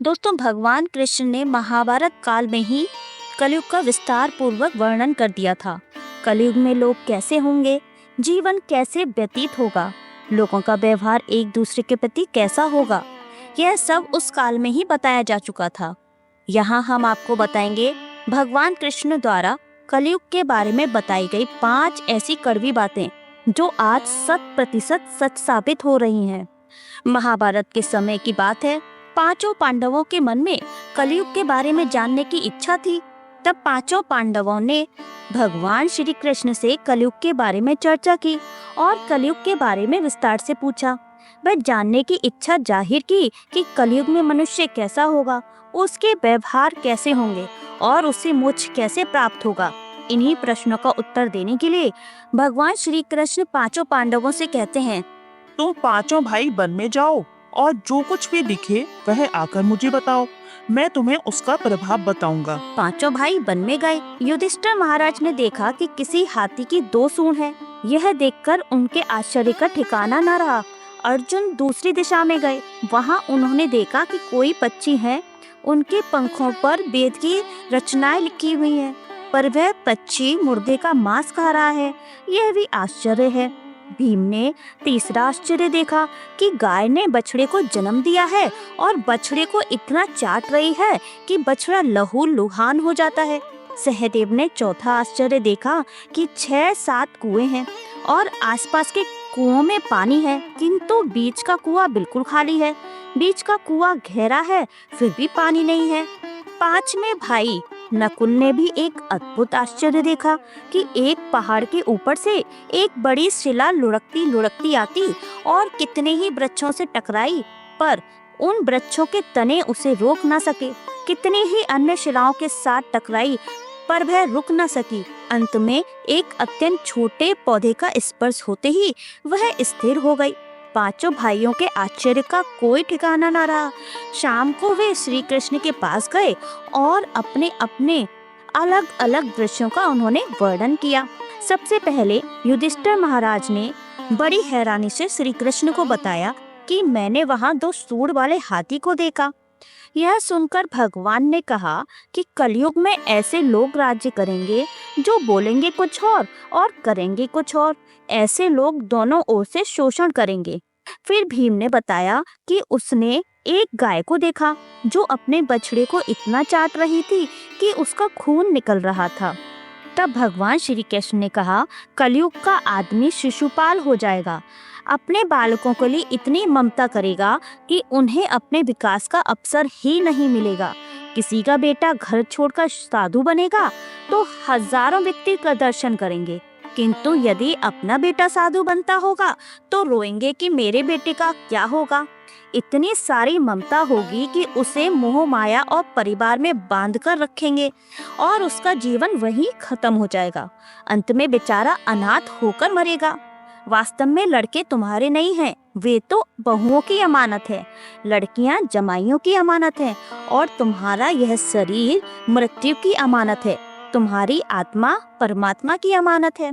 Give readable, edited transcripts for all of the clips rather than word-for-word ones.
दोस्तों, भगवान कृष्ण ने महाभारत काल में ही कलयुग का विस्तार पूर्वक वर्णन कर दिया था। कलयुग में लोग कैसे होंगे, जीवन कैसे व्यतीत होगा, लोगों का व्यवहार एक दूसरे के प्रति कैसा होगा, यह सब उस काल में ही बताया जा चुका था। यहाँ हम आपको बताएंगे भगवान कृष्ण द्वारा कलयुग के बारे में बताई गई 5 ऐसी कड़वी बातें जो आज 100% सच साबित हो रही हैं। महाभारत के समय की बात है। पांचों पांडवों के मन में कलयुग के बारे में जानने की इच्छा थी। तब पांचों पांडवों ने भगवान श्री कृष्ण से कलयुग के बारे में चर्चा की और कलयुग के बारे में विस्तार से पूछा। वह जानने की इच्छा जाहिर की कि कलयुग में मनुष्य कैसा होगा, उसके व्यवहार कैसे होंगे और उसे मोक्ष कैसे प्राप्त होगा। इन्हीं प्रश्नों का उत्तर देने के लिए भगवान श्री कृष्ण पांचों पांडवों से कहते हैं, तुम पांचों भाई वन में जाओ और जो कुछ भी दिखे वह आकर मुझे बताओ। मैं तुम्हें उसका प्रभाव बताऊंगा। पांचों भाई वन में गए। युधिष्ठिर महाराज ने देखा कि किसी हाथी की 2 सूंड है। यह देखकर उनके आश्चर्य का ठिकाना न रहा। अर्जुन दूसरी दिशा में गए। वहां उन्होंने देखा कि कोई पक्षी है, उनके पंखों पर वेद की रचनाएं लिखी हुई हैं, पर वह पक्षी मुर्दे का मांस खा रहा है। यह भी आश्चर्य है। भीम ने तीसरा आश्चर्य देखा कि गाय ने बछड़े को जन्म दिया है और बछड़े को इतना चाट रही है कि बछड़ा लहू लुहान हो जाता है। सहदेव ने चौथा आश्चर्य देखा कि 6-7 कुएं हैं और आसपास के कुओं में पानी है, किंतु बीच का कुआं बिल्कुल खाली है। बीच का कुआं गहरा है, फिर भी पानी नहीं है। 5वें भाई नकुल ने भी एक अद्भुत आश्चर्य देखा कि एक पहाड़ के ऊपर से एक बड़ी शिला लुढ़कती लुढ़कती आती और कितने ही वृक्षों से टकराई, पर उन वृक्षों के तने उसे रोक न सके। कितनी ही अन्य शिलाओं के साथ टकराई, पर वह रुक न सकी। अंत में एक अत्यंत छोटे पौधे का स्पर्श होते ही वह स्थिर हो गई। पांचों भाइयों के आश्चर्य का कोई ठिकाना न रहा। शाम को वे श्री कृष्ण के पास गए और अपने अपने अलग अलग दृश्यों का उन्होंने वर्णन किया। सबसे पहले युधिष्ठिर महाराज ने बड़ी हैरानी से श्री कृष्ण को बताया कि मैंने वहां 2 सूंड वाले हाथी को देखा। यह सुनकर भगवान ने कहा कि कलयुग में ऐसे लोग राज्य करेंगे जो बोलेंगे कुछ और करेंगे कुछ और। ऐसे लोग दोनों ओर से शोषण करेंगे। फिर भीम ने बताया कि उसने एक गाय को देखा जो अपने बछड़े को इतना चाट रही थी कि उसका खून निकल रहा था। तब भगवान श्री कृष्ण ने कहा, कलयुग का आदमी शिशुपाल हो जाएगा। अपने बालकों के लिए इतनी ममता करेगा कि उन्हें अपने विकास का अवसर ही नहीं मिलेगा। किसी का बेटा घर छोड़कर साधु बनेगा तो हजारों व्यक्ति का दर्शन करेंगे, किंतु यदि अपना बेटा साधु बनता होगा तो रोएंगे कि मेरे बेटे का क्या होगा। इतनी सारी ममता होगी कि उसे मोह माया और परिवार में बांध कर रखेंगे और उसका जीवन वहीं खत्म हो जाएगा। अंत में बेचारा अनाथ होकर मरेगा। वास्तव में लड़के तुम्हारे नहीं हैं, वे तो बहुओं की अमानत है। लड़कियां जमाइयों की अमानत है और तुम्हारा यह शरीर मृत्यु की अमानत है। तुम्हारी आत्मा परमात्मा की अमानत है।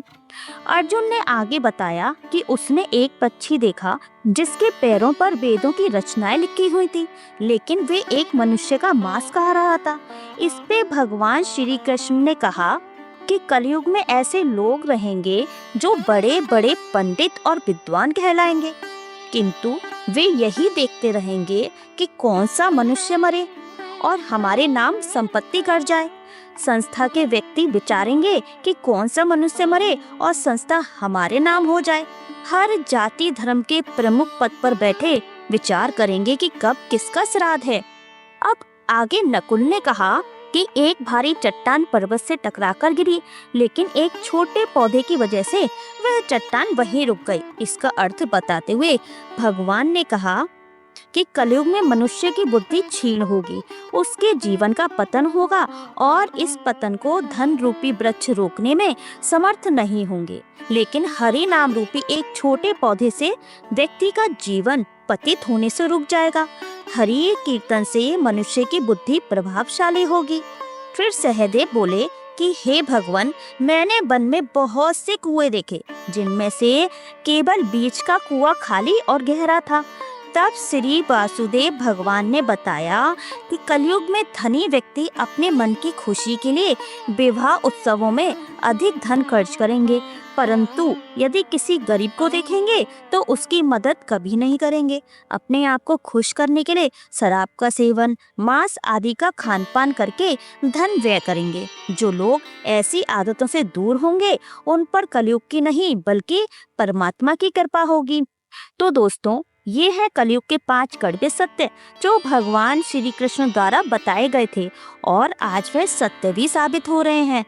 अर्जुन ने आगे बताया कि उसने एक पक्षी देखा जिसके पैरों पर वेदों की रचनाएं लिखी हुई थी, लेकिन वे एक मनुष्य का मांस खा रहा था। इस पे भगवान श्री कृष्ण ने कहा कि कलयुग में ऐसे लोग रहेंगे जो बड़े बड़े पंडित और विद्वान कहलाएंगे, किंतु वे यही देखते रहेंगे कि कौन सा मनुष्य मरे और हमारे नाम संपत्ति कर जाए। संस्था के व्यक्ति विचारेंगे कि कौन सा मनुष्य मरे और संस्था हमारे नाम हो जाए। हर जाति धर्म के प्रमुख पद पर बैठे विचार करेंगे कि कब किसका श्राद्ध है। अब आगे नकुल ने कहा कि एक भारी चट्टान पर्वत से टकराकर गिरी, लेकिन एक छोटे पौधे की वजह से वह चट्टान वहीं रुक गई। इसका अर्थ बताते हुए भगवान ने कहा कि कलयुग में मनुष्य की बुद्धि क्षीण होगी, उसके जीवन का पतन होगा और इस पतन को धन रूपी वृक्ष रोकने में समर्थ नहीं होंगे। लेकिन हरि नाम रूपी एक छोटे पौधे से व्यक्ति का जीवन पतित होने से रुक जाएगा। हरि कीर्तन से मनुष्य की बुद्धि प्रभावशाली होगी। फिर सहदेव बोले कि हे भगवान, मैंने वन में बहुत से कुएं देखे जिनमें से केवल बीच का कुआं खाली और गहरा था। तब श्री वासुदेव भगवान ने बताया कि कलयुग में धनी व्यक्ति अपने मन की खुशी के लिए विवाह उत्सवों में अधिक धन खर्च करेंगे, परंतु यदि किसी गरीब को देखेंगे तो उसकी मदद कभी नहीं करेंगे। अपने आप को खुश करने के लिए शराब का सेवन, मांस आदि का खान पान करके धन व्यय करेंगे। जो लोग ऐसी आदतों से दूर होंगे उन पर कलयुग की नहीं बल्कि परमात्मा की कृपा होगी। तो दोस्तों, ये है कलयुग के 5 कड़वे सत्य जो भगवान श्री कृष्ण द्वारा बताए गए थे और आज वह सत्य भी साबित हो रहे हैं।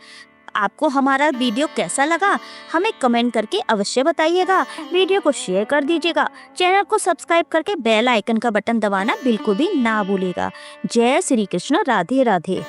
आपको हमारा वीडियो कैसा लगा हमें कमेंट करके अवश्य बताइएगा। वीडियो को शेयर कर दीजिएगा। चैनल को सब्सक्राइब करके बेल आइकन का बटन दबाना बिल्कुल भी ना भूलिएगा। जय श्री कृष्ण। राधे राधे।